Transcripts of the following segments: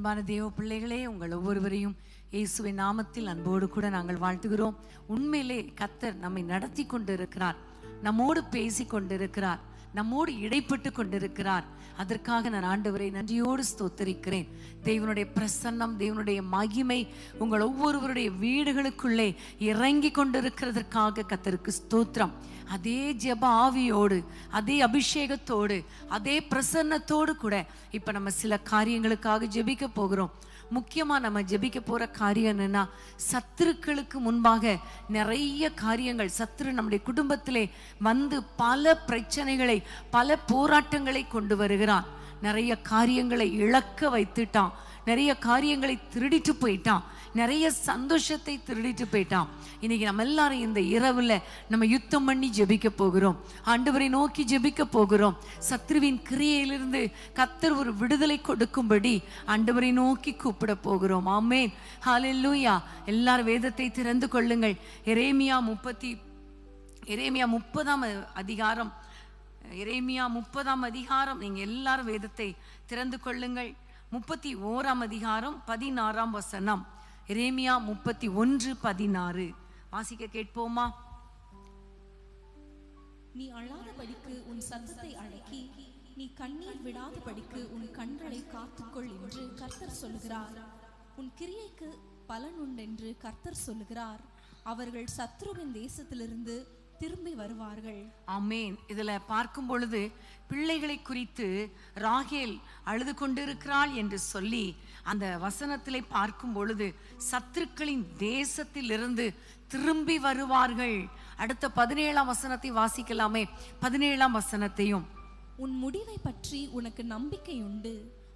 அன்பான தேவ பிள்ளைகளே, உங்கள் ஒவ்வொருவரையும் இயேசுவின் நாமத்தில் அன்போடு கூட நாங்கள் வாழ்த்துகிறோம். உண்மையிலே கர்த்தர் நம்மை நடத்தி கொண்டிருக்கிறார், நம்மோடு பேசி கொண்டிருக்கிறார், நம்மோடு இடைப்பட்டு கொண்டிருக்கிறார். அதற்காக நான் ஆண்டவரை நன்றியோடு ஸ்தோத்தரிக்கிறேன். தேவனுடைய பிரசன்னம், தேவனுடைய மகிமை உங்கள் ஒவ்வொருவருடைய வீடுகளுக்குள்ளே இறங்கி கொண்டிருக்கிறதற்காக கர்த்தருக்கு ஸ்தோத்திரம். அதே ஜெப ஆவியோடு, அதே அபிஷேகத்தோடு, அதே பிரசன்னத்தோடு கூட இப்ப நம்ம சில காரியங்களுக்காக ஜெபிக்க போகிறோம். முக்கியமா நம்ம ஜெபிக்க போற காரியம் என்னன்னா, சத்துருக்களுக்கு முன்பாக நிறைய காரியங்கள், சத்துரு நம்முடைய குடும்பத்திலே வந்து பல பிரச்சனைகளை, பல போராட்டங்களை கொண்டு வருகிறான். நிறைய காரியங்களை இழக்க வைத்துட்டான், நிறைய காரியங்களை திருடிட்டு போயிட்டான், நிறைய சந்தோஷத்தை திருடிட்டு போயிட்டான். இன்னைக்கு நம்ம எல்லாரும் இந்த இரவுல நம்ம யுத்தம் பண்ணி ஜெபிக்க போகிறோம். ஆண்டவரை நோக்கி ஜெபிக்க போகிறோம். சத்ருவின் கிரியையிலிருந்து கர்த்தர் ஒரு விடுதலை கொடுக்கும்படி ஆண்டவரை நோக்கி கூப்பிட போகிறோம். ஆமென், ஹல்லேலூயா. எல்லாரும் வேதத்தை திறந்து கொள்ளுங்கள். எரேமியா 30ஆம் அதிகாரம். நீங்க எல்லாரும் வேதத்தை திறந்து கொள்ளுங்கள். 31ஆம் அதிகாரம் 16ஆம் வசனம். எரேமியா 31:16 வாசிக்க கேட்போமா? நீ அழாதபடிக்கு உன் சத்தத்தை அடக்கி, நீ கண்ணீர் விடாதபடிக்கு உன் கண்களை காத்துக்கொள் என்று கர்த்தர் சொல்லுகிறார். உன் கிரியைக்கு பலன் உண்டென்று கர்த்தர் சொல்லுகிறார். அவர்கள் சத்ருவின் தேசத்திலிருந்து திரும்பி வருவார்கள். ஆமேன். இதுல பார்க்கும் பொழுது பிள்ளைகளை குறித்து ராகேல் அழுது கொண்டிருக்கிறாள் என்று சொல்லி அந்த வசனத்திலே பார்க்கும் பொழுது சத்துருக்களின் தேசத்திலிருந்து திரும்பி வருவார்கள். அடுத்த 17ஆம் வசனத்தை வாசிக்கலாமே. 17ஆம் வசனத்தையும். உன் முடிவை பற்றி உனக்கு நம்பிக்கை உண்டு,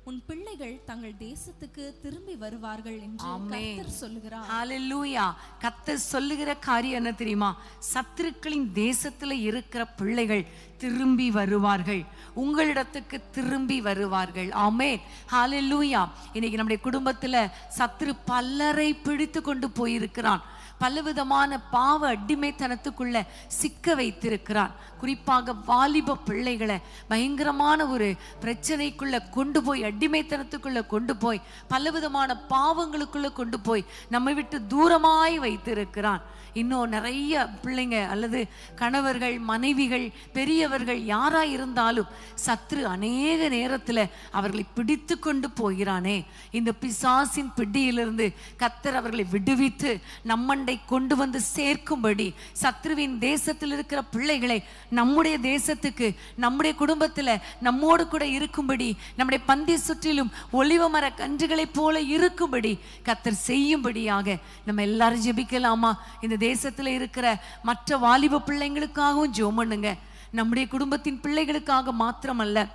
உன் பிள்ளைகள் தங்கள் தேசத்துக்கு திரும்பி வருவார்கள் என்று கர்த்தர் சொல்லுகிறார். ஹல்லேலூயா. கர்த்தர் சொல்லுகிற காரியம் என்ன தெரியுமா? சத்துருக்களின் தேசத்துல இருக்கிற பிள்ளைகள் திரும்பி வருவார்கள், உங்களிடத்துக்கு திரும்பி வருவார்கள். ஆமென், ஹல்லேலூயா. இன்னைக்கு நம்முடைய குடும்பத்துல சத்துரு பலரை பிடித்து கொண்டு போயிருக்கிறான். பலவிதமான பாவ அடிமைத்தனத்துக்குள்ள சிக்க வைத்திருக்கிறான். குறிப்பாக வாலிப பிள்ளைகளை பயங்கரமான ஒரு பிரச்சனைக்குள்ள கொண்டு போய், அடிமைத்தனத்துக்குள்ள கொண்டு போய், பலவிதமான பாவங்களுக்குள்ள கொண்டு போய் நம்மை விட்டு தூரமாய் வைத்திருக்கிறான். இன்னும் நிறைய பிள்ளைங்க அல்லது கணவர்கள், மனைவிகள், பெரியவர்கள் யாரா இருந்தாலும் சத்ரு அநேக நேரத்தில் அவர்களை பிடித்து கொண்டு போகிறானே. இந்த பிசாசின் பிடியிலிருந்து கர்த்தர் அவர்களை விடுவித்து நம்மண்டை கொண்டு வந்து சேர்க்கும்படி, சத்ருவின் தேசத்தில் இருக்கிற பிள்ளைகளை நம்முடைய தேசத்துக்கு, நம்முடைய குடும்பத்தில் நம்மோடு கூட இருக்கும்படி, நம்முடைய பந்தி சுற்றிலும் ஒலிவ மர கன்றுகளை போல இருக்கும்படி கர்த்தர் செய்யும்படியாக நம்ம எல்லாரும் ஜெபிக்கலாமா? இந்த தேசத்துல இருக்கிற மற்ற வாலிப பிள்ளைங்களுக்காகவும் ஜெபம் பண்ணுங்க. நம்முடைய குடும்பத்தின் பிள்ளைகளுக்காக மாத்திரமல்ல,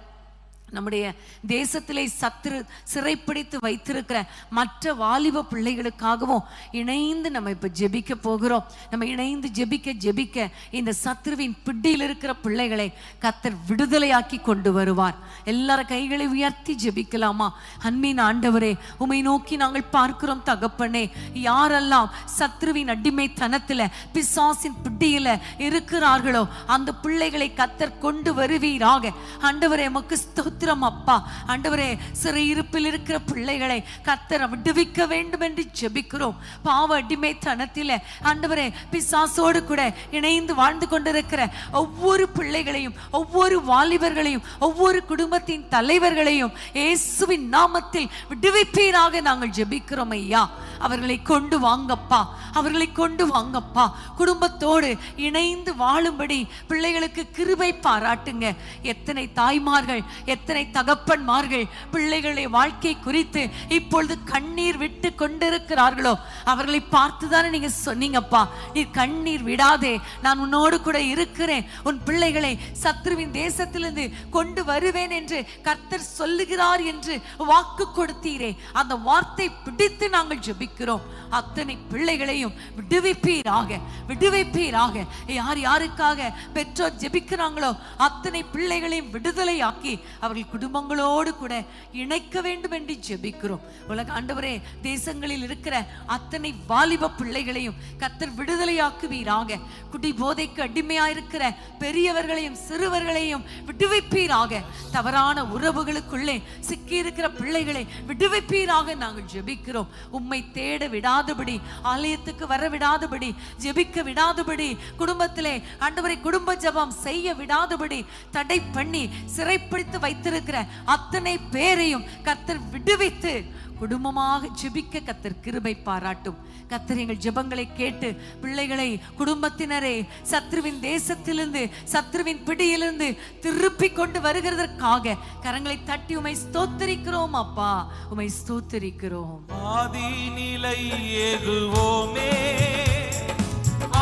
நம்முடைய தேசத்திலே சத்துரு சிறைப்பிடித்து வைத்திருக்கிற மற்ற வாலிப பிள்ளைகளுக்காகவும் இணைந்து நம்ம இப்ப ஜெபிக்க போகிறோம். நம்ம இணைந்து ஜெபிக்க இந்த சத்துருவின் பிடியில் இருக்கிற பிள்ளைகளை கர்த்தர் விடுதலையாக்கி கொண்டு வருவார். எல்லாரும் கைகளை உயர்த்தி ஜெபிக்கலாமா? அன்பின் ஆண்டவரே, உம்மை நோக்கி நாங்கள் பார்க்கிறோம் தகப்பனே. யாரெல்லாம் சத்துருவின் அடிமைத்தனத்துல, பிசாசின் பிடியில இருக்கிறார்களோ அந்த பிள்ளைகளை கர்த்தர் கொண்டு வருவீராக. ஆண்டவரே, உமக்கு அப்பா. ஆண்டவரே, சிறையிருப்பில் இருக்கிற பிள்ளைகளை கர்த்தர் விடுவிக்க வேண்டும் என்று ஜெபிக்கிறோம். பாவ அடிமைத்தனத்திலே ஆண்டவரே பிசாசோடு கூட இணைந்து வாழ்ந்து கொண்டிருக்கிற ஒவ்வொரு பிள்ளைகளையும், ஒவ்வொரு வாலிபர்களையும், ஒவ்வொரு குடும்பத்தின் தலைவர்களையும் இயேசுவின் நாமத்தில் விடுவிப்பீராக நாங்கள் ஜெபிக்கிறோம் ஐயா. அவர்களை கொண்டு வாங்கப்பா, அவர்களை கொண்டு வாங்கப்பா. குடும்பத்தோடு இணைந்து வாழும்படி பிள்ளைகளுக்கு கிருபை பாராட்டுங்க. எத்தனை தாய்மார்கள், எத்தனை தகப்பன்மார்கள் பிள்ளைகளுடைய வாழ்க்கை குறித்து இப்பொழுது கண்ணீர் விட்டு கொண்டிருக்கிறார்களோ அவர்களை பார்த்துதானே நீங்க சொன்னீங்கப்பா, நீ கண்ணீர் விடாதே, நான் உன்னோடு கூட இருக்கிறேன், உன் பிள்ளைகளை சத்ருவின் தேசத்திலிருந்து கொண்டு வருவேன் என்று கர்த்தர் சொல்லுகிறார் என்று வாக்கு கொடுத்தீரே. அந்த வார்த்தை பிடித்து நாங்கள் ஜெபிக்கிறோம் ஜெபிக்கிறோம். அத்தனை பிள்ளைகளையும் விடுவிப்பீராக, விடுவிப்பீராக. யார் யாருக்காக பெற்றோர் ஜெபிக்கிறாங்களோ அத்தனை பிள்ளைகளையும் விடுதலையாக்கி அவர்கள் குடும்பங்களோடு கூட இணைக்க வேண்டும் என்று ஜெபிக்கிறோம். உலக ஆண்டவரே, தேசங்களில் இருக்கிற அத்தனை வாலிப பிள்ளைகளையும் கர்த்தர் விடுதலையாக்குவீராக. குடி போதைக்கு அடிமையாயிருக்கிற பெரியவர்களையும் சிறுவர்களையும் விடுவிப்பீராக. தவறான உறவுகளுக்குள்ளே சிக்கி இருக்கிற பிள்ளைகளை விடுவிப்பீராக நாங்கள் ஜெபிக்கிறோம். உம்மை தேட விடாதபடி, ஆலயத்துக்கு வர விடாதபடி, ஜெபிக்க விடாதபடி, குடும்பத்திலே ஆண்டவரை குடும்ப ஜெபம் செய்ய விடாதபடி தடை பண்ணி சிறைப்பிடித்து வைத்திருக்கிற அத்தனை பேரையும் கர்த்தர் விடுவித்து குடும்பமாக ஜெபிக்க கர்த்தர் கிருபை பாராட்டும். கர்த்தர் எங்கள் ஜெபங்களை கேட்டு பிள்ளைகளை, குடும்பத்தினரை சத்ருவின் தேசத்திலிருந்து, சத்ருவின் பிடியிலிருந்து திருப்பி கொண்டு வருகிறதற்காக கரங்களை தட்டி உமை ஸ்தோத்திரிக்கிறோம். அப்பா, உமை ஸ்தோத்திரிக்கிறோம். ஆதி நிலை ஏகுவோமே,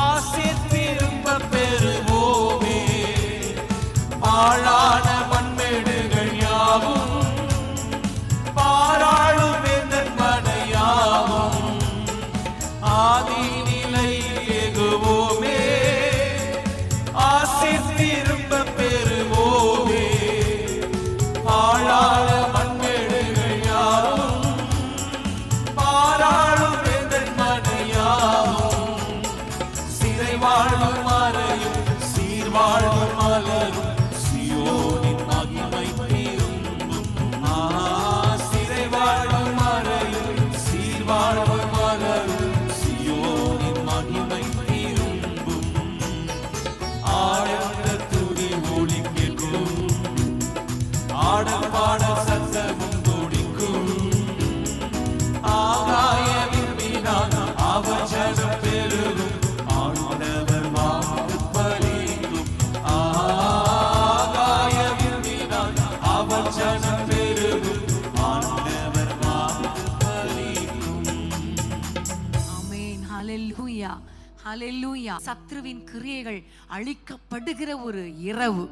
ஆசை திரும்ப பெறுவோமே, பாழான மண்மேடுகள் யாவும் பாராளும் மனையாவும். ஆதி நிலை ஏகுவோமே, ஆசை திரும்ப பெறுவோமே, பாழான மண்மேடுகள் யாவும் பாராளும் மனையாவும். சிறை வாழும் மறையும் சீர்வாழும் மலரும் சியோனின் மகிமை திரும்பும். சிறை வாழும் மறையும் சீர்வாழும் மலரும் சியோனின் மகிமை திரும்பும். ஆழ்ந்த துதி ஒளி கேட்கும், ஆடல் பாடல் சத்தமும் துடிக்கும். ஆகாயவின் மீதான அவசரம் பெருகும், ஆண்டவர் வாக்கு பலிக்கும். ஆகாயவின் மீதான அவசரம் பெருகும், ஆண்டவர் வாக்கு பலிக்கும். ஆமென். ஹல்லேலூயா, ஹல்லேலூயா. சத்ருவின் கிரியைகள் அழிக்கப்படுகிற ஒரு இரவு,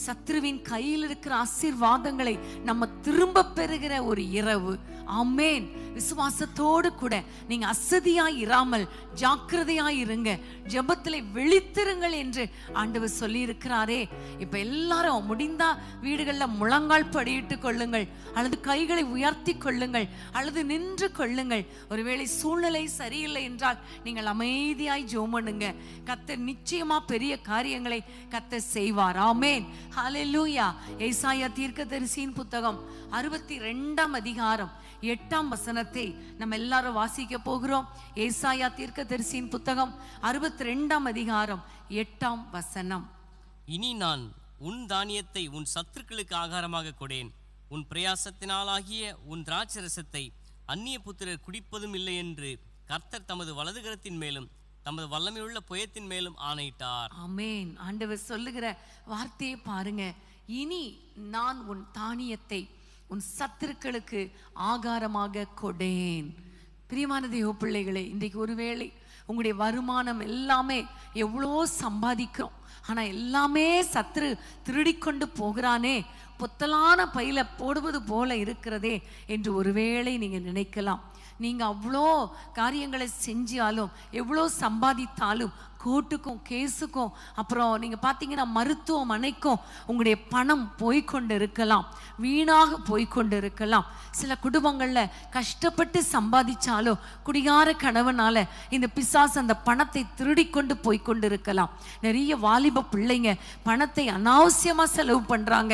சத்ருவின் கையில் இருக்கிற ஆசீர்வாதங்களை நம்ம திரும்ப பெறுகிற ஒரு இரவு. ஆமென். விசுவாசத்தோடு கூட நீங்க அசதியாய் இராமல் ஜாக்கிரதையாய் இருங்க, ஜெபத்திலே விழித்திருங்கள் என்று ஆண்டவர் சொல்லி இருக்கிறாரே. இப்ப எல்லாரும் முடிந்தா வீடுகள்ல முழங்கால் படியிட்டு கொள்ளுங்கள், அல்லது கைகளை உயர்த்தி கொள்ளுங்கள், அல்லது நின்று கொள்ளுங்கள். ஒருவேளை சூழ்நிலை சரியில்லை என்றால் நீங்கள் அமைதியாய் ஜெபம் பண்ணுங்க. கர்த்தர் நிச்சயமா பெரிய காரியங்களை கர்த்தர் செய்வார். ஆமென். ஹல்லேலூயா. ஏசாயா தீர்க்கதரிசியின் புத்தகம் 62ஆம் அதிகாரம் 8ஆம் வசனத்தை நம்ம எல்லாரும் வாசிக்க போகிறோம். ஏசாயா தீர்க்கதரிசியின் புத்தகம் 62ஆம் அதிகாரம் 8ஆம் வசனம். இனி நான் உன் தானியத்தை உன் சத்துருக்களுக்கு ஆகாரமாக கொடேன், உன் பிரயாசத்தினாலாகிய உன் திராட்சரசத்தை அந்நிய புத்திரர் குடிப்பதும் இல்லை என்று கர்த்தர் தமது வலதுகரத்தின் மேலும் தமது வல்லமையுள்ள புயத்தின் மேலும் ஆணையிட்டார். ஆமென். ஆண்டவர் சொல்லுகிற வார்த்தையை பாருங்க. இனி நான் உன் தானியத்தை உன் சத்துருக்களுக்கு ஆகாரமாக கொடேன். பிரியமான தேவ பிள்ளைகளே, இன்றைக்கு ஒருவேளை உங்களுடைய வருமானம் எல்லாமே எவ்வளோ சம்பாதிக்கிறோம், ஆனா எல்லாமே சத்துரு திருடிக்கொண்டு போகிறானே, பொத்தலான பையில போடுவது போல இருக்கிறதே என்று ஒருவேளை நீங்க நினைக்கலாம். நீங்க அவ்வளோ காரியங்களை செஞ்சாலும், எவ்வளோ சம்பாதித்தாலும் கோர்ட்டுக்கும் கேஸுக்கும் அப்புறம் நீங்க பார்த்தீங்கன்னா மருத்துவமனைக்கும் உங்களுடைய பணம் போய்கொண்டு இருக்கலாம், வீணாக போய்கொண்டு இருக்கலாம். சில குடும்பங்கள்ல கஷ்டப்பட்டு சம்பாதிச்சாலும் குடிகார கணவனால இந்த பிசாசு அந்த பணத்தை திருடி கொண்டு போய்கொண்டு இருக்கலாம். நிறைய வாலிப பிள்ளைங்க பணத்தை அனாவசியமா செலவு பண்றாங்க,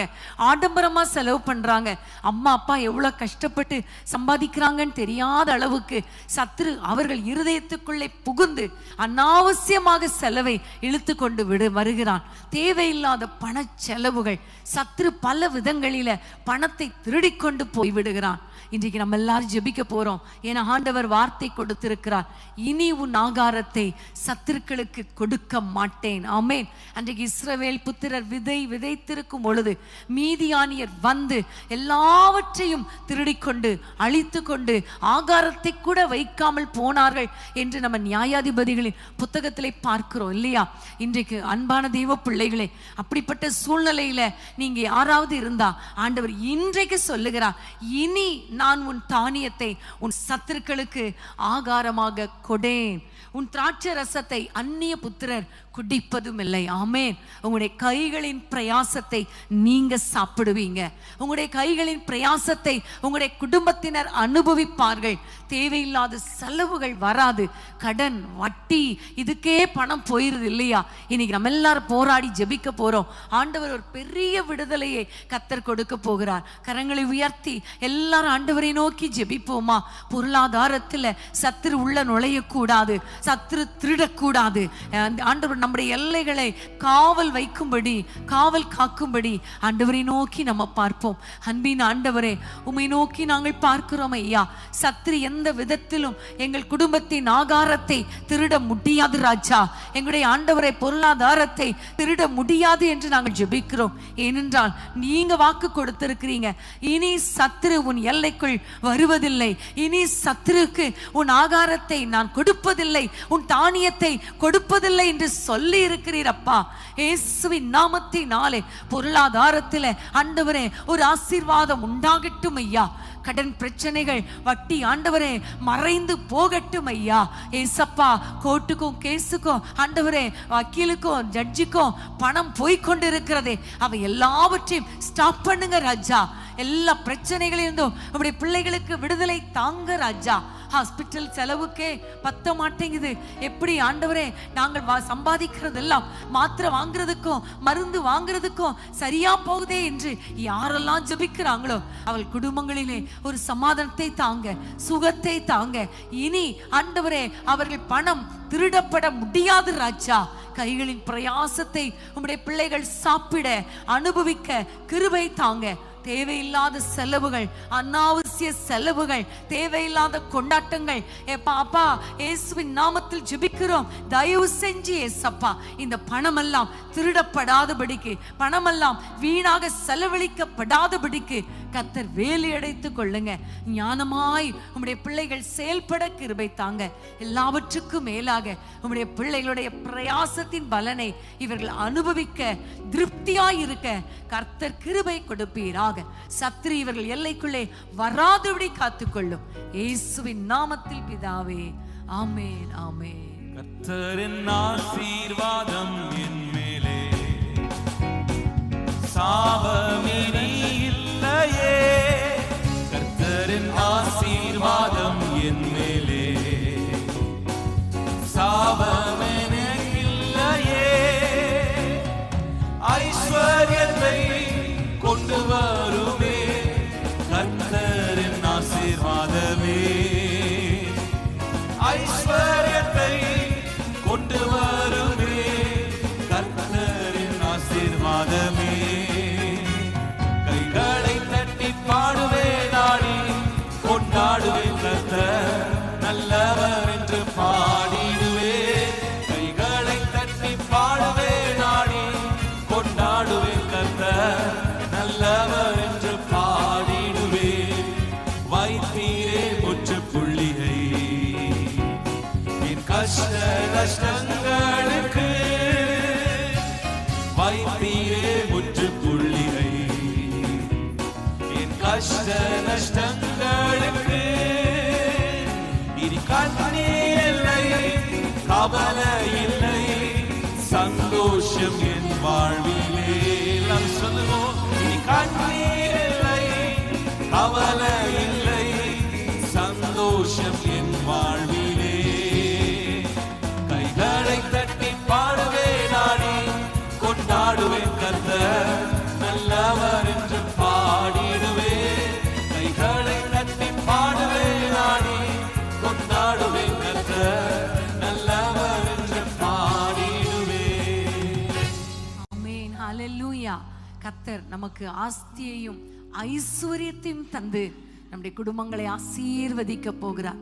ஆடம்பரமா செலவு பண்றாங்க. அம்மா அப்பா எவ்வளவு கஷ்டப்பட்டு சம்பாதிக்கிறாங்கன்னு தெரியாத அளவுக்கு சத்துரு அவர்கள் இருதயத்துக்குள்ளே புகுந்து அனாவசியமாக செலவை இழுத்து கொண்டு வருகிறான். தேவையில்லாத பண செலவுகள், சத்துரு பல விதங்களில பணத்தை திருடிக்கொண்டு போய் விடுகிறான். இன்றைக்கு நம்ம எல்லாரும் ஜெபிக்க போறோம். ஏன்னா ஆண்டவர் வார்த்தை கொடுத்திருக்கிறார், இனி உன் ஆகாரத்தை சத்துருக்களுக்கு கொடுக்க மாட்டேன். ஆமென். அன்றைக்கு இஸ்ரவேல் புத்திரர் விதைத்திருக்கும் பொழுது மீதியானியர் வந்து எல்லாவற்றையும் திருடிக்கொண்டு அழித்து கொண்டு ஆகாரத்தை கூட வைக்காமல் போனார்கள் என்று நம்ம நியாயாதிபதிகளின் புத்தகத்திலே பார்க்கிறோம் இல்லையா? இன்றைக்கு அன்பான தெய்வ பிள்ளைகளே, அப்படிப்பட்ட சூழ்நிலையில நீங்க யாராவது இருந்தா ஆண்டவர் இன்றைக்கு சொல்லுகிறார், இனி நான் உன் தானியத்தை உன் சத்துருக்களுக்கு ஆகாரமாக கொடேன், உன் திராட்சை ரசத்தை அந்நிய புத்திரர் குடிப்பதும் இல்லை. ஆமென். உங்களுடைய கைகளின் பிரயாசத்தை நீங்க சாப்பிடுவீங்க. உங்களுடைய கைகளின் பிரயாசத்தை உங்களுடைய குடும்பத்தினர் அனுபவிப்பார்கள். தேவையில்லாத செலவுகள் வராது. கடன், வட்டி, இதுக்கே பணம் போயிருது இல்லையா? இன்னைக்கு நம்ம எல்லாரும் போராடி ஜெபிக்க போறோம். ஆண்டவர் ஒரு பெரிய விடுதலையை கர்த்தர் கொடுக்க போகிறார். கரங்களை உயர்த்தி எல்லாரும் ஆண்டவரை நோக்கி ஜெபிப்போமா? பொருளாதாரத்துல சத்துரு உள்ள நுழையக்கூடாது, சத்துரு திருடக்கூடாது. ஆண்டவர் நம்முடைய எல்லைகளை காவல் வைக்கும்படி, காவல் காக்கும்படி ஆண்டவரை நோக்கி நம்ம பார்ப்போம். அன்பின் ஆண்டவரே, உம்மை நோக்கி நாங்கள் பார்க்கிறோம் ஐயா. சத்துரு எந்த விதத்திலும் எங்கள் குடும்பத்தின் ஆகாரத்தை திருட முடியாது ராஜா. எங்களுடைய ஆண்டவரை பொருளாதாரத்தை திருட முடியாது என்று நாங்கள் ஜெபிக்கிறோம். ஏனென்றால் நீங்க வாக்கு கொடுத்திருக்கிறீங்க, இனி சத்துரு உன் எல்லைக்குள் வருவதில்லை, இனி சத்துருக்கு உன் ஆகாரத்தை நான் கொடுப்பதில்லை, உன் தானியத்தை கொடுப்பதில்லை என்று சொல்லி இருக்கிறீர் அப்பா. இயேசுவின் நாமத்தினாலே பொருளாதாரத்திலே ஆண்டவரே ஒரு ஆசீர்வாதம் உண்டாகட்டும் ஐயா. கடன் பிரச்சனைகள், வட்டி ஆண்டவரே மறைந்து போகட்டும் ஐயா. ஏசப்பா, கோர்ட்டுக்கும் கேஸுக்கும் ஆண்டவரே வக்கீலுக்கும் ஜட்ஜுக்கும் பணம் போய்கொண்டிருக்கிறதே, அவை எல்லாவற்றையும் ஸ்டாப் பண்ணுங்க ராஜா. எல்லா பிரச்சனைகளிலிருந்தும் நம்முடைய பிள்ளைகளுக்கு விடுதலை தாங்க ராஜா. ஹாஸ்பிட்டல் செலவுக்கே பத்த மாட்டேங்குது. எப்படி ஆண்டவரே நாங்கள் சம்பாதிக்கிறதெல்லாம் மாத்திரை வாங்குறதுக்கும் மருந்து வாங்குறதுக்கும் சரியா போகுதே என்று யாரெல்லாம் ஜெபிக்கிறாங்களோ அவள் குடும்பங்களிலே ஒரு சமாதானத்தை தாங்க, சுகத்தை தாங்க. இனி ஆண்டவரே அவர்கள் பணம் திருடப்பட முடியாது ராஜா. கைகளின் பிரயாசத்தை உம்முடைய பிள்ளைகள் சாப்பிட அனுபவிக்க கிருபை தாங்க. தேவையில்லாத செலவுகள், அனாவசிய செலவுகள், தேவையில்லாத கொண்டாட்டங்கள் அப்பா இயேசுவின் நாமத்தில் ஜெபிக்கிறோம். தயவு செஞ்சு ஏசப்பா இந்த பணமெல்லாம் திருடப்படாதபடிக்கு, பணமெல்லாம் வீணாக செலவழிக்கப்படாதபடிக்கு கர்த்தர் வேலி அடைத்துக் கொள்ளுங்க. ஞானமாய் உம்முடைய பிள்ளைகள் செயல்பட கிருபை தாங்க. எல்லாவற்றுக்கும் மேலாக உம்முடைய பிள்ளைகளுடைய பிரயாசத்தின் பலனை இவர்கள் அனுபவிக்க, திருப்தியாய் இருக்க கர்த்தர் கிருபை கொடுப்பீராக. சத்துரு இவர்கள் எல்லைக்குள்ளே வராதபடி காத்துக்கொள்ளும். இயேசுவின் நாமத்தில் பிதாவே, ஆமென், ஆமென். கர்த்தரின் ஆசீர்வாதம் என் மேலே, சாபமினி இல்லையே. கர்த்தரின் ஆசீர்வாதம் என் மேலே, சாபமினி இல்லையே. ஐஸ்வர்யத்தை கொண்டு வருமே கர்த்தரின் ஆசீர்வாதமே. ஐஸ்வர்யத்தை கொண்டு வருமே கர்த்தரின் ஆசீர்வாதமே. கைகளை தட்டி பாடுவே நாடி கொண்டாடுவே கர்த்தர் நல்லவர் என்று பாடிடுவே. கைகளை தட்டி பாடுவே நாடி கொண்டாடுவே கர்த்தர் நல்லவர் என்று பாடிடுவே. வைத்தீரே முற்றுப்புள்ளியை என் கஷ்ட நஷ்டங்களுக்கு, வைத்தீரே முற்றுப்புள்ளியை என் கஷ்ட நஷ்டங்களுக்கு. இனி கண்ணீர் இல்லை, கவலை இல்லை, சந்தோஷம் என் வாழ்விலே. நாம் சொல்லுவோம், இனி கண்ணீர் இல்லை, கவலை இல்லை, சந்தோஷம் என் வாழ்விலே. கைகளை தட்டி பாடுவே நாடி கொண்டாடுவேன் கர்த்தர் நல்லவர் என்று பாடிடுவே. கைகளை தட்டி பாடுவே நாடி கொண்டாடுவேன் கர்த்தர் நல்லவர் என்று பாடிடுவே. ஆமென், ஹல்லேலூயா. கர்த்தர் நமக்கு ஆஸ்தியையும் ஐஸ்வர்யத்தையும் தந்து நம்முடைய குடும்பங்களை ஆசீர்வதிக்க போகிறார்.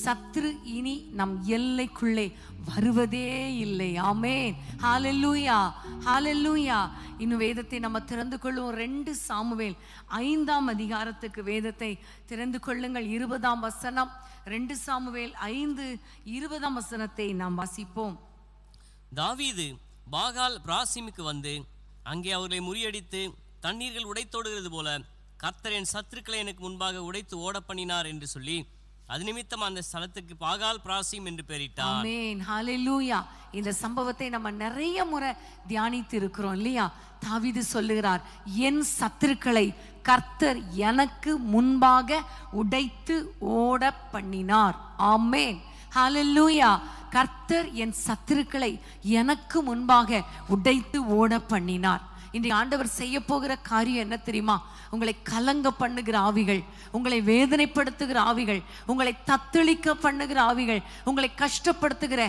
சத்துரு இனி நம் எல்லைக்குள்ளே வருவதே இல்லை. ஆமென், ஹல்லேலூயா, ஹல்லேலூயா. இன்னும் வேதத்தை நம்ம திறந்து கொள்ளுவோம். 2 சாமுவேல் 5ஆம் அதிகாரத்துக்கு வேதத்தை திறந்து கொள்ளுங்கள். 20ஆம் வசனம். 2 சாமுவேல் 5:20 நாம் வாசிப்போம். தாவீது பாகால் பிராசிமுக்கு வந்து அங்கே அவர்களை முறியடித்து தண்ணீர்கள் உடைத்தோடுகிறது போல கர்த்தர் என் சத்துருக்களை எனக்கு முன்பாக உடைத்து ஓட பண்ணினார் என்று சொல்லி அது நிமித்தம் அந்த ஸ்தலத்துக்கு பாகால் பிராசிம் என்று பெயரிட்டார். ஆமென், ஹல்லேலூயா. இந்த சம்பவத்தை நம்ம நிறைய முறை தியானித்து இருக்கிறோம் இல்லையா? தாவீது சொல்லுகிறார், என் சத்துருக்களை கர்த்தர் எனக்கு முன்பாக உடைத்து ஓட பண்ணினார். ஆமென், ஹல்லேலூயா. கர்த்தர் என் சத்துருக்களை எனக்கு முன்பாக உடைத்து ஓட பண்ணினார். இன்றைக்கு ஆண்டவர் செய்ய போகிற காரியம் என்ன தெரியுமா? உங்களை கலங்க பண்ணுகிற ஆவிகள், உங்களை வேதனைப்படுத்துகிற ஆவிகள், உங்களை தத்தளிக்க பண்ணுகிற ஆவிகள், உங்களை கஷ்டப்படுத்துகிற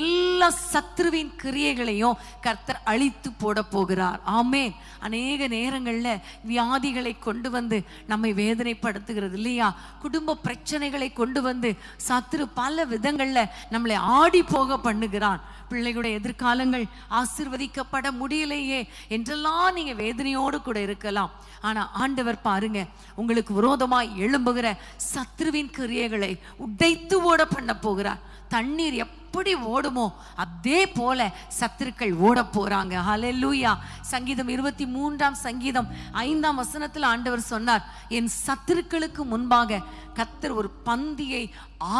எல்லா சத்ருவின் கிரியைகளையும் கர்த்தர் அழித்து போட போகிறார். ஆமென். அநேக நேரங்களில் வியாதிகளை கொண்டு வந்து நம்மை வேதனைப்படுத்துகிறது இல்லையா? குடும்ப பிரச்சனைகளை கொண்டு வந்து சத்ரு பல விதங்களில் நம்மளை ஆடி போக பண்ணுகிறான். பிள்ளைகளுடைய எதிர்காலங்கள் ஆசீர்வதிக்கப்பட முடியலையே என்றெல்லாம் நீங்க வேதனையோடு கூட இருக்கலாம். ஆனா ஆண்டவர் பாருங்க, உங்களுக்கு விரோதமாய் எழும்புகிற சத்ருவின் கிரியைகளை உடைத்து ஓட பண்ண போகிறார். தண்ணீர் எப்படி ஓடுமோ அதே போல சத்துருக்கள் ஓட போறாங்க. ஹல்லேலூயா. சங்கீதம் 23ஆம் சங்கீதம் 5ஆம் வசனத்தில் ஆண்டவர் சொன்னார், என் சத்துருக்களுக்கு முன்பாக கர்த்தர் ஒரு பந்தியை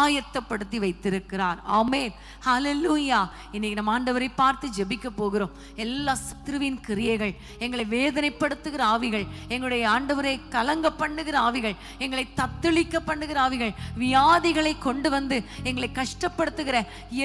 ஆயத்தப்படுத்தி வைத்திருக்கிறார். ஆமென், ஹல்லேலூயா. இன்னைக்கு நம்ம ஆண்டவரை பார்த்து ஜெபிக்க போகிறோம். எல்லா சத்ருவின் கிரியைகள், எங்களை வேதனைப்படுத்துகிற ஆவிகள், எங்களுடைய ஆண்டவரை கலங்க பண்ணுகிற ஆவிகள், எங்களை தத்தளிக்க பண்ணுகிற ஆவிகள், வியாதிகளை கொண்டு வந்து எங்களை கஷ்டப்படுத்துகிற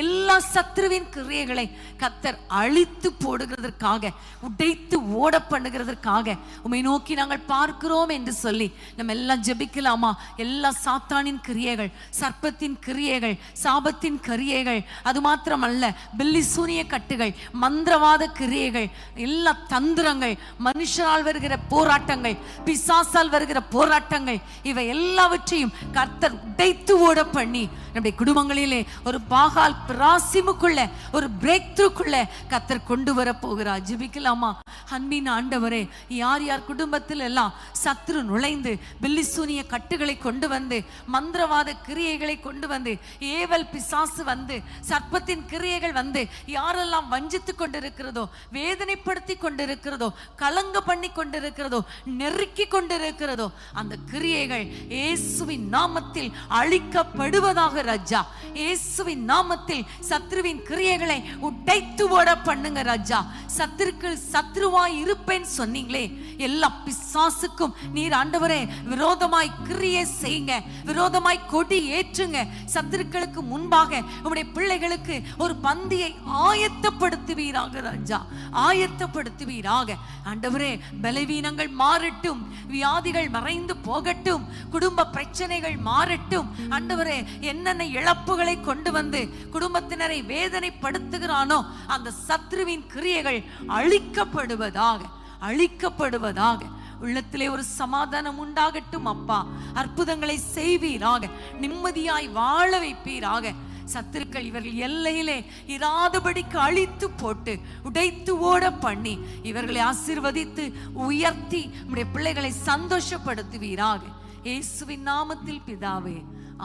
எல்லா சத்ருவின் கிரியைகளை கர்த்தர் அழித்து போடுகிறதற்காக, உடைத்து ஓட பண்ணுகிறதற்காக உம்மை நோக்கி நாங்கள் பார்க்கிறோம் என்று சொல்லி நம்ம எல்லாம் ஜெபிக்கலாமா? எல்லா சாத்தானின் கிரியைகள், சர்ப்பத்தின் கிரியைகள், சாபத்தின் கிரியைகள், அது மாத்திரமல்ல பில்லி சூனிய கட்டுகள், மந்திரவாத கிரியைகள், எல்லா தந்திரங்கள், மனுஷரால் வருகிற போராட்டங்கள், பிசாசால் வருகிற போராட்டங்கள், இவை எல்லாவற்றையும் கர்த்தர் உடைத்து ஓட பண்ணி நம்முடைய குடும்பங்களிலே ஒரு பாகால் பிராசிமுக்குள்ள ஒரு பிரேக் த்ரூக்குள்ள கர்த்தர் கொண்டு வர போகிறார். ஜெபிக்கலாமா? அன்பின் ஆண்டவரே, யார் யார் குடும்பத்தில் எல்லாம் சத்ரு நுழைந்து பில்லி சூனிய கட்டுகளை கொண்டு வந்து, மந்திரவாத கிரியைகளை கொண்டு வந்து, ஏவல் பிசாசு வந்து, சர்ப்பத்தின் கிரியைகள் வந்து யாரெல்லாம் வஞ்சித்து கொண்டிருக்கிறதோ, வேதனைப்படுத்தி கொண்டிருக்கிறதோ, கலங்க பண்ணி கொண்டிருக்கிறதோ, நெருக்கி கொண்டிருக்கிறதோ, அந்த கிரியைகள் இயேசுவின் நாமத்தில் அழிக்கப்படுவதாக. ராஜா, இயேசுவின் நாமத்தில் சத்ருவின் கிரியைகளை உடைத்து ஓட பண்ணுங்க ராஜா. சத்துருக்கள் சத்ருவாய் இருப்பேன் சொன்னீங்களே, எல்லா பிசாசுக்கும் நீர் ஆண்டவரே விரோதமாய் கிரியை செய்யுங்க, விரோதமாய் கொடி ஏற்றுங்க. சத்துருக்களுக்கு முன்பாக உம்முடைய பிள்ளைகளுக்கு ஒரு பந்தியை ஆயத்தப்படுத்துவீராக ராஜா, ஆயத்தப்படுத்துவீராக. ஆண்டவரே, பலவீனங்கள் மாறட்டும், வியாதிகள் மறைந்து போகட்டும், குடும்ப பிரச்சனைகள் மாறட்டும். ஆண்டவரே, என்னென்ன இழப்புகளை கொண்டு வந்து குடும்பத்தினரை வேதனைப்படுத்துகிறானோ அந்த சத்ருவின் கிரியைகள் அழிக்கப்படுவதாக, அழிக்கப்படுவதாக. உள்ளத்திலே ஒரு சமாதானம் உண்டாகட்டும் அப்பா. அற்புதங்களை செய்வீராக, நிம்மதியாய் வாழ வைப்பீராக. சத்துருக்கள் இவர்கள் எல்லையிலே இராதபடிக்கு அழித்து போட்டு உடைத்து ஓட பண்ணி இவர்களை ஆசீர்வதித்து உயர்த்தி உம்முடைய பிள்ளைகளை சந்தோஷப்படுத்துவீராக. இயேசுவின் நாமத்தில் பிதாவே,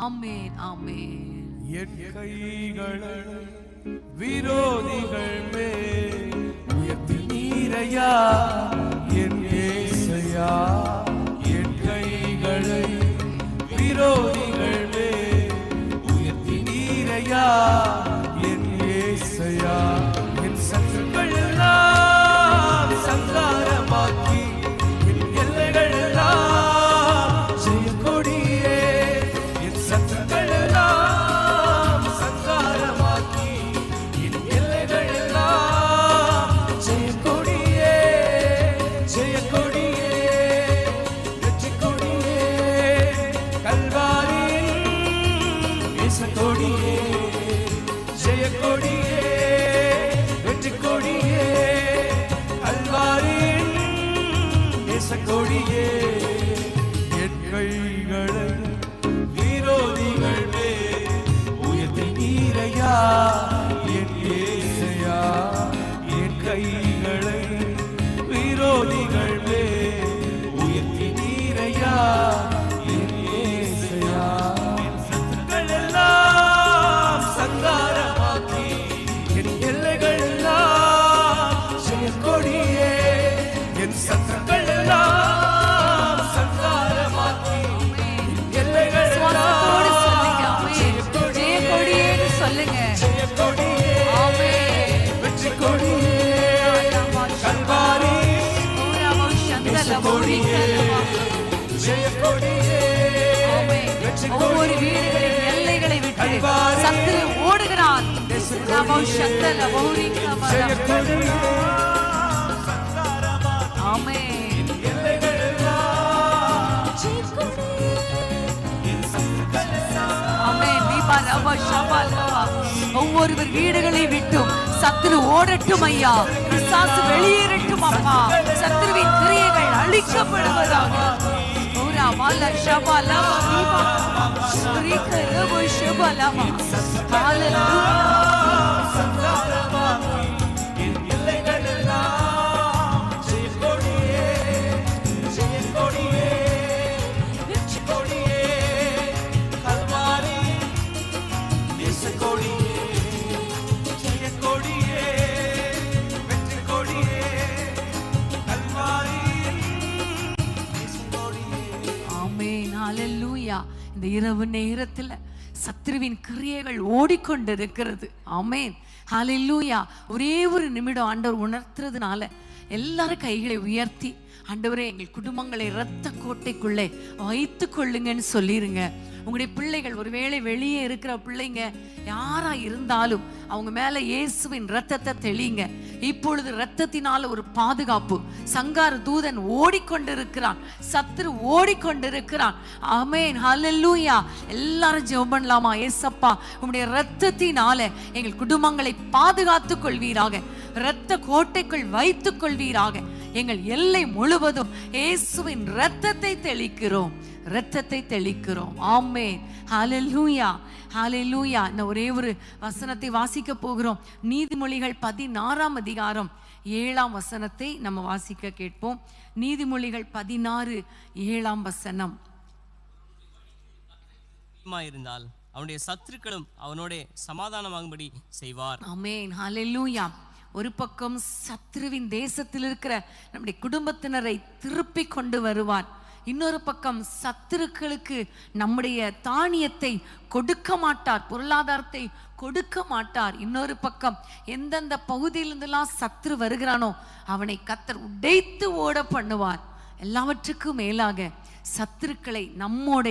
ஆமென், ஆமென். என் கைகளை விரோதிகள் மேல் உயர்த்தி நீரையா என் ஏசையா. என் கைகளை விரோதிகள் மேல் உயர்த்தி நீரையா என் ஏசையா. என் சத்துருக்கள் எல்லாம் சங்காரமாக்கி என் எல்லைகள் எல்லாம் ஜெயக்கொடியே. என் சத்துருக்கள் எல்லாம் சங்காரமாக்கி என் எல்லைகள் எல்லாம் ஜெயக்கொடியே, ஜெயக்கொடியே, வெற்றி கொடியே, கல்வாரியின் நேசக்கொடியே, ஜெயக்கொடியே, வெற்றி கொடியே, கல்வாரியின் நேசக்கொடியே. என் கைகளை விரோதிகள் மேல் உயர்த்தி நீரையா என் ஏசையா. என் கைகளை விரோதிகள் மேல் உயர்த்தி நீரையா என் ஏசையா. என் சத்துருக்கள் எல்லாம் சங்காரமாக்கி என் எல்லைகள் கொடியே ஜெயக்கொடியே ஒவ்வொரு வீடுகளின் எல்லைகளை விட்டு சத்துரு ஓடுகிறான். ஆமென். ஒவ்வொருவர் வீடுகளை விட்டும் சத்துரு ஓடட்டும் ஐயா, பிசாசு வெளியேறட்டும் அப்பா, சத்துருவின் கிரியைகள் அழிக்கப்படுவதாக. இந்த இரவு நேரத்துல சத்ருவின் கிரியைகள் ஓடிக்கொண்டிருக்கிறது. ஆமென், ஹல்லேலூயா. ஒரே ஒரு நிமிடம் ஆண்டவர் உணர்த்துறதுனால எல்லாரும் கைகளை உயர்த்தி, ஆண்டவரே எங்கள் குடும்பங்களை இரத்த கோட்டைக்குள்ளே வைத்து கொள்ளுங்கன்னு சொல்லிருங்க. உங்களுடைய பிள்ளைகள் ஒருவேளை வெளியே இருக்கிற பிள்ளைங்க யாரா இருந்தாலும் அவங்க மேல இயேசுவின் இரத்தத்தை தெளிங்க. இப்பொழுது இரத்தத்தினால ஒரு பாதுகாப்பு. சங்கார தூதன் ஓடிக்கொண்டிருக்கிறான், சத்துரு ஓடிக்கொண்டிருக்கிறான். ஆமென், ஹல்லேலூயா. எல்லாரும் ஜெபம் பண்ணலாமா? ஏசப்பா, உம்முடைய இரத்தத்தினால எங்கள் குடும்பங்களை பாதுகாத்துக் கொள்வீராக, இரத்த கோட்டைக்குள் வைத்துக் கொள்வீராக. எங்கள் எல்லை முழுவதும் இயேசுவின் இரத்தத்தை தெளிக்கிறோம், இரத்தத்தை தெளிக்கிறோம். ஆமென், ஹல்லேலூயா, ஹல்லேலூயா. இந்த ஒரே ஒரு வசனத்தை வாசிக்க போகிறோம். நீதிமொழிகள் 16ஆம் அதிகாரம் 7ஆம் வசனத்தை நம்ம வாசிக்க கேட்போம். நீதிமொழிகள் 16:7 வசனம். இருந்தால் அவனுடைய சத்துருக்களும் அவனோட சமாதானமாகும்படி செய்வார். ஆமென், ஹல்லேலூயா. ஒரு பக்கம் சத்ருவின் தேசத்தில் இருக்கிற நம்முடைய குடும்பத்தினரை திருப்பி கொண்டு வருவார். இன்னொரு பக்கம் சத்துருக்களுக்கு நம்முடைய தானியத்தை கொடுக்க மாட்டார், பொருளாதாரத்தை கொடுக்க மாட்டார். இன்னொரு பக்கம் எந்தெந்த பகுதியிலிருந்தெல்லாம் சத்துரு வருகிறானோ அவனை கர்த்தர் உடைத்து ஓட பண்ணுவார். எல்லாவற்றுக்கும் மேலாக சத்துருக்களை நம்மோட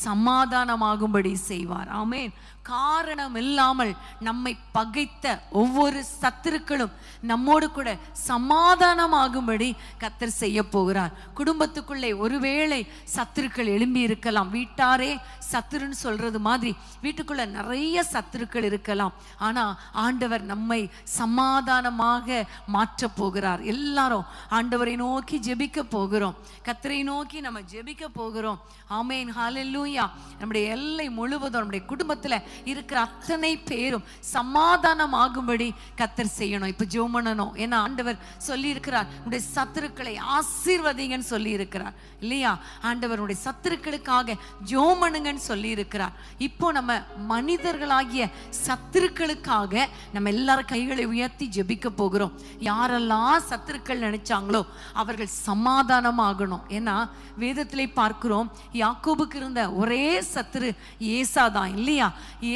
சமாதானமாகும்படி செய்வார். ஆமென். காரணம் இல்லாமல் நம்மை பகைத்த ஒவ்வொரு சத்துருக்களும் நம்மோடு கூட சமாதானமாகும்படி கர்த்தர் செய்ய போகிறார். குடும்பத்துக்குள்ளே ஒருவேளை சத்துருக்கள் எழும்பி இருக்கலாம். வீட்டாரே சத்துருன்னு சொல்றது மாதிரி வீட்டுக்குள்ள நிறைய சத்துருக்கள் இருக்கலாம். ஆனா ஆண்டவர் நம்மை சமாதானமாக மாற்ற போகிறார். எல்லாரும் ஆண்டவரை நோக்கி ஜெபிக்க போகிறோம், கர்த்தரை நோக்கி நம்ம ஜெபிக்க போகிறோம். ஆமென், ஹல்லேலூயா. நம்முடைய எல்லை முழுவதும் நம்முடைய குடும்பத்துல இருக்கிற அத்தனை பேரும் சமாதானமாகும்படி கர்த்தர் செய்யணும். இப்ப ஜெபம் பண்ணணும். ஏன்னா ஆண்டவர் சொல்லி இருக்கிறார், உடைய சத்துருக்களை ஆசீர்வதிங்கன்னு சொல்லி இருக்கிறார் இல்லையா? ஆண்டவருடைய சத்துருக்களுக்காக ஜெபம் பண்ணுங்கன்னு சொல்லி இருக்கிறார். இப்போ நம்ம மனிதர்களாகிய சத்துருக்களுக்காக நம்ம எல்லாரும் கைகளை உயர்த்தி ஜெபிக்க போகிறோம். யாரெல்லாம் சத்துருக்கள் நினைச்சாங்களோ அவர்கள் சமாதானமாகணும். ஏன்னா வேதத்திலே பார்க்கிறோம், யாக்கோபுக்கு இருந்த ஒரே சத்துரு ஏசாதான் இல்லையா?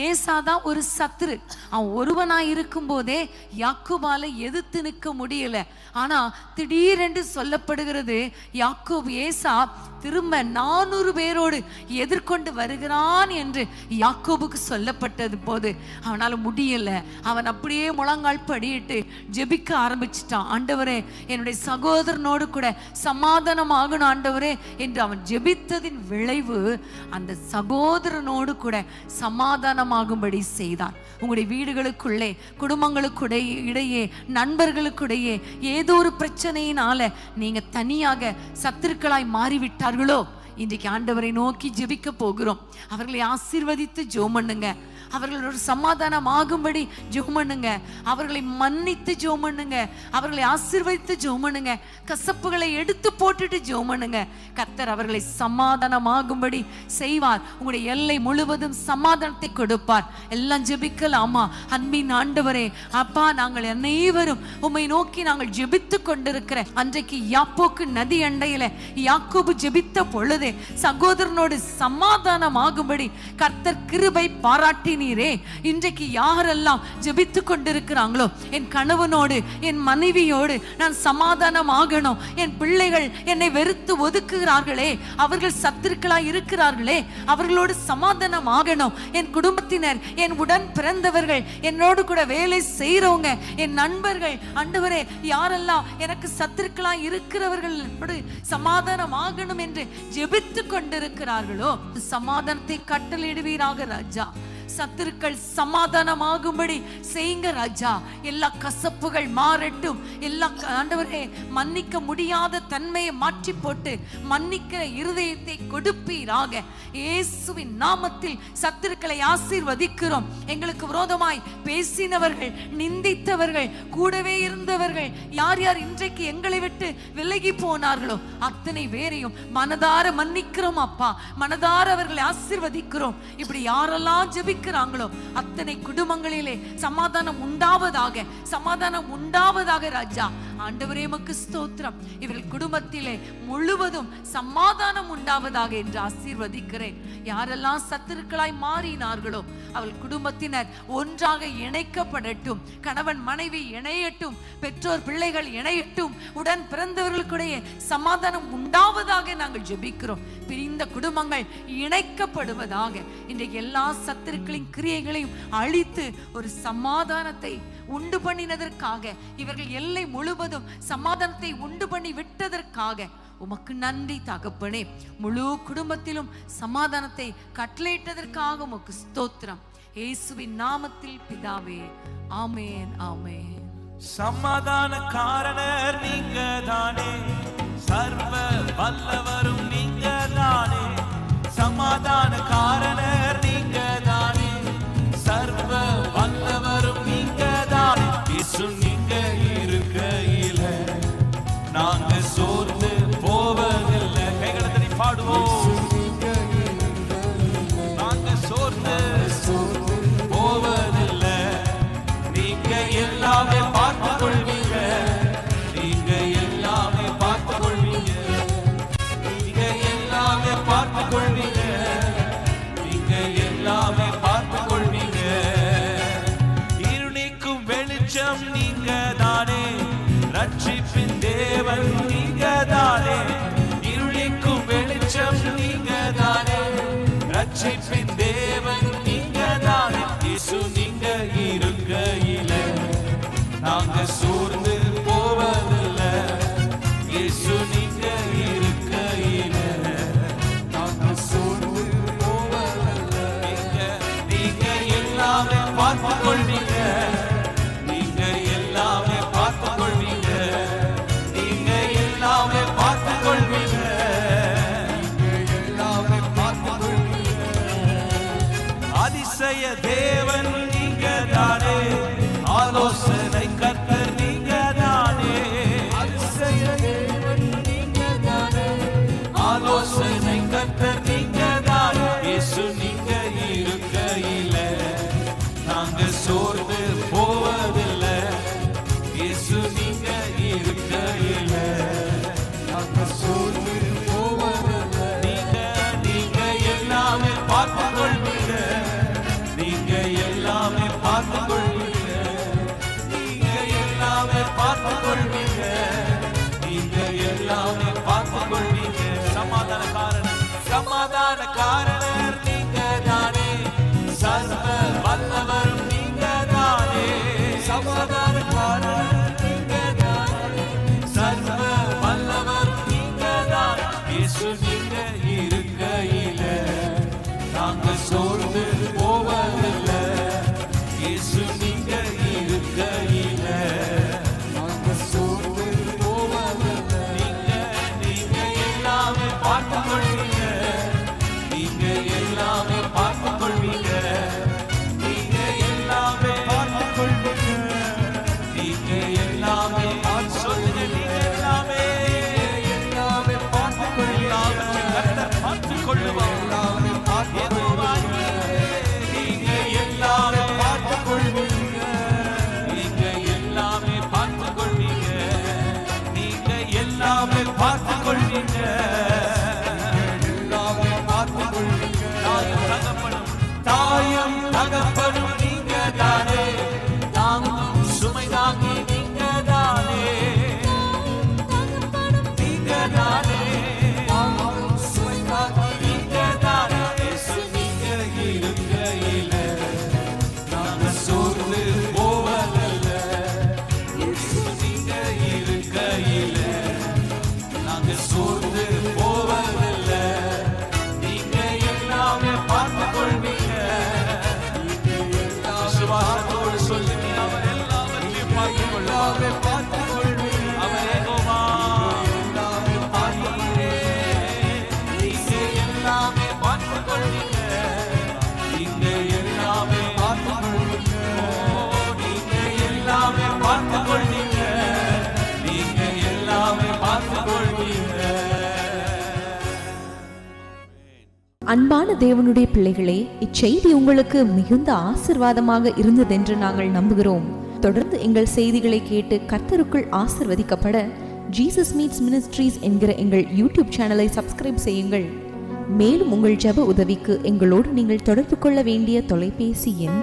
ஏசாதான் ஒரு சத்துரு. அவன் ஒருவனா இருக்கும் போதே யாக்கோபால எதிர்த்து நிற்க முடியல. ஆனா திடீரென்று சொல்லப்படுகிறது, யாக்கோபு ஏசா திரும்ப 400 பேரோடு எதிர்கொண்டு வருகிறான் என்று யாக்கோபுக்கு சொல்லப்பட்டது போது அவனால முடியல. அவன் அப்படியே முழங்கால் படியிட்டு ஜெபிக்க ஆரம்பிச்சிட்டான். ஆண்டவரே, என்னுடைய சகோதரனோடு கூட சமாதானம் ஆகணும் ஆண்டவரே என்று அவன் ஜெபித்ததின் விளைவு அந்த சகோதரனோடு கூட சமாதானமாகும்படி செய்தான். உங்களுடைய வீடுகளுக்குள்ளே, குடும்பங்களுக்குடைய இடையே, நண்பர்களுக்குடையே ஏதோ ஒரு பிரச்சனையினால நீங்க தனியாக சத்துருக்களாய் மாறிவிட்டார்களோ, இன்றைக்கு ஆண்டவரை நோக்கி ஜெபிக்க போகிறோம். அவர்களை ஆசீர்வதித்து ஜெபம் பண்ணுங்க. அவர்களோட சமாதானம் ஆகும்படி ஜெபம் பண்ணுங்க. அவர்களை மன்னித்து ஜெபம் பண்ணுங்க. அவர்களை ஆசீர்வதித்து ஜெபம் பண்ணுங்க. கசப்புகளை எடுத்து போட்டுட்டு ஜெபம் பண்ணுங்க. கர்த்தர் அவர்களை சமாதானமாகும்படி செய்வார். உங்களுடைய எல்லை முழுவதும் சமாதானத்தை கொடுப்பார். எல்லாம் ஜெபிக்கலாமா? அன்பின் ஆண்டவரே, அப்பா, நாங்கள் அனைவரும் உம்மை நோக்கி நாங்கள் ஜெபித்து கொண்டிருக்கிற அன்றைக்கு யாப்போக்கு நதி அண்டையில யாக்கோபு ஜெபித்த பொழுதே சகோதரனோடு சமாதானமாகும்படி கர்த்தர் கிருபை பாராட்டி நடத்தினீரே. இன்றைக்கு யாரெல்லாம் ஜெபித்து கொண்டிருக்கிறாங்களோ, என் கணவனோடு என் மனைவியோடு நான் சமாதானம் ஆகணும், என் பிள்ளைகள் என்னை வெறுத்து ஒதுக்குகிறார்களே, அவர்கள் சத்துருக்களாய் இருக்கிறார்களே, அவர்களோடு சமாதானம் ஆகணும், என் குடும்பத்தினர், என் உடன் பிறந்தவர்கள், என்னோடு கூட வேலை செய்யறவங்க, என் நண்பர்கள், ஆண்டவரே யாரெல்லாம் எனக்கு சத்துருக்களாய் இருக்கிறவர்களோடு சமாதானம் ஆகணும் என்று ஜெபித்து கொண்டிருக்கிறார்களோ, சமாதானத்தை கட்டளையிடுவீராக ராஜா. சத்துருக்கள் சமாதானமாகும்படி செய்யுங்க ராஜா. எல்லா கசப்புகள் மாறட்டும். எல்லா ஆண்டவரே மன்னிக்க முடியாத தன்மையை மாற்றி போட்டு மன்னிக்கிற இருதயத்தை கொடுப்பீராக. இயேசுவின் நாமத்தில் சத்துருக்களை ஆசீர்வதிக்கிறோம். எங்களுக்கு விரோதமாய் பேசினவர்கள், நிந்தித்தவர்கள், கூடவே இருந்தவர்கள், யார் யார் இன்றைக்கு எங்களை விட்டு விலகி போனார்களோ அத்தனை பேரையும் மனதார மன்னிக்கிறோம் அப்பா. மனதார அவர்களை ஆசீர்வதிக்கிறோம். இப்படி யாரெல்லாம் ஜெபிக்கிறாங்களோ அத்தனை குடும்பங்களிலே சமாதானம் உண்டாவதாக, சமாதானம் உண்டாவதாக ராஜா. ஆண்டவரே உமக்கு ஸ்தோத்திரம். இவர்கள் குடும்பத்திலே முழுவதும் சமாதானம் உண்டாவதாக என்று ஆசீர்வதிக்கிறேன். யாரெல்லாம் சத்துருக்களாய் மாறினார்களோ அவள் குடும்பத்தினர் ஒன்றாக இணைக்கப்படட்டும். கணவன் மனைவி இணையட்டும், பெற்றோர் பிள்ளைகள் இணையட்டும், உடன் பிறந்தவர்களுடைய சமாதானம் உண்டாவதாக நாங்கள் ஜெபிக்கிறோம். பிரிந்த குடும்பங்கள் இணைக்கப்படுவதாக. இன்றைக்கு எல்லா சத்துருக்களின் கிரியைகளையும் அழித்து ஒரு சமாதானத்தை உண்டு பண்ணினதற்காக, இவர்கள் எல்லை முழுவதும் சமாதானத்தை உண்டு பண்ணி விட்டதற்காக உமக்கு நன்றி தகப்பனே. முழு குடும்பத்திலும் சமாதானத்தை கட்டளையிட்டதற்காக உமக்கு ஸ்தோத்திரம். இயேசுவின் நாமத்தில் பிதாவே, ஆமென், ஆமென். சமாதான காரணர் நீங்க தானே, சர்வ வல்லவரும் நீங்க தானே. சமாதான காரணர் நீங்க தானே, சர்வ வல்லவரும் நீங்க தானே. இயேசு நீங்க இருக்கையில நாங்க சோர்ந்து போவதில்லை. கைகளை தட்டி பாடுவோம். நாங்க சோர்ந்து போவதில்லை. நீங்க எல்லாமே பார்த்து கொள்வீங்க. நீங்க எல்லாமே பார்த்து கொள்வீங்க. நீங்க எல்லாமே பார்த்து கொள்வீங்க. நீங்க எல்லாமே பார்த்து கொள்வீங்க. இருளிக்கும் வெளிச்சம் நீங்க தானே, ரட்சிப்பின் தேவன் நீங்க தானே. இருளிக்கும் வெளிச்சம் நீங்க தானே, ரட்சிப்பின் தேவன் நீங்க தானே. இயேசு நீங்க இருக்கையில நாங்க சோர்ந்து போவதில்லை. இயேசு நீங்க இருக்கையில நாங்க சோர்ந்து போவதில்லை. நீங்க எல்லாமே பார்த்து கொள்வீங்க. நீங்க எல்லாமே பார்த்து கொள்வீங்க. நீங்க எல்லாமே பார்த்து கொள்வீங்க. நீங்க எல்லாமே பார்த்து கொள்வீங்க. அதிசய தேவன் நீங்க தானே, ஆலோசனை கர்த்தர் நீங்க தானே. அதிசய தேவன் நீங்க தானே, ஆலோசனை கர்த்தர் நீங்க தானே. இயேசு நீங்க இருக்கையில நாங்க சோர்ந்து போவதில்லை. இயேசு நீங்க இருக்கையில நாங்க சோர்ந்து போவதில்லை. நீங்க எல்லாமே பார்த்து கொள்வீங்க. நீங்க எல்லாமே பார்த்து கொள்வீங்க. நீங்க எல்லாமே பார்த்து கொள்வீங்க. நீங்க எல்லாமே பார்த்து கொள்வீங்க. சமாதான காரணர், சமாதான காரணர் நீங்க தானே, சர்வ வல்லவரும் நீங்க தானே. சமாதான காரணர் நீங்க தானே, அன்பான தேவனுடைய பிள்ளைகளே, இச்செய்தி உங்களுக்கு மிகுந்த ஆசிர்வாதமாக இருந்ததென்று நாங்கள் நம்புகிறோம். தொடர்ந்து எங்கள் செய்திகளை கேட்டு கர்த்தருக்குள் ஆசிர்வதிக்கப்பட ஜீசஸ் மீட்ஸ் மினிஸ்ட்ரீஸ் என்கிற எங்கள் யூடியூப் சேனலை சப்ஸ்கிரைப் செய்யுங்கள். மேலும் உங்கள் ஜெப உதவிக்கு எங்களோடு நீங்கள் தொடர்பு கொள்ள வேண்டிய தொலைபேசி எண்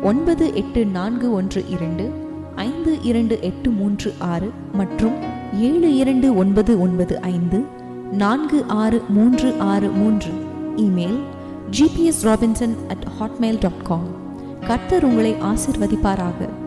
9841252836 மற்றும் 7299546363. Email gpsrobinson@hotmail.com. கர்த்தர் உங்களை ஆசிர்வதிப்பாராக.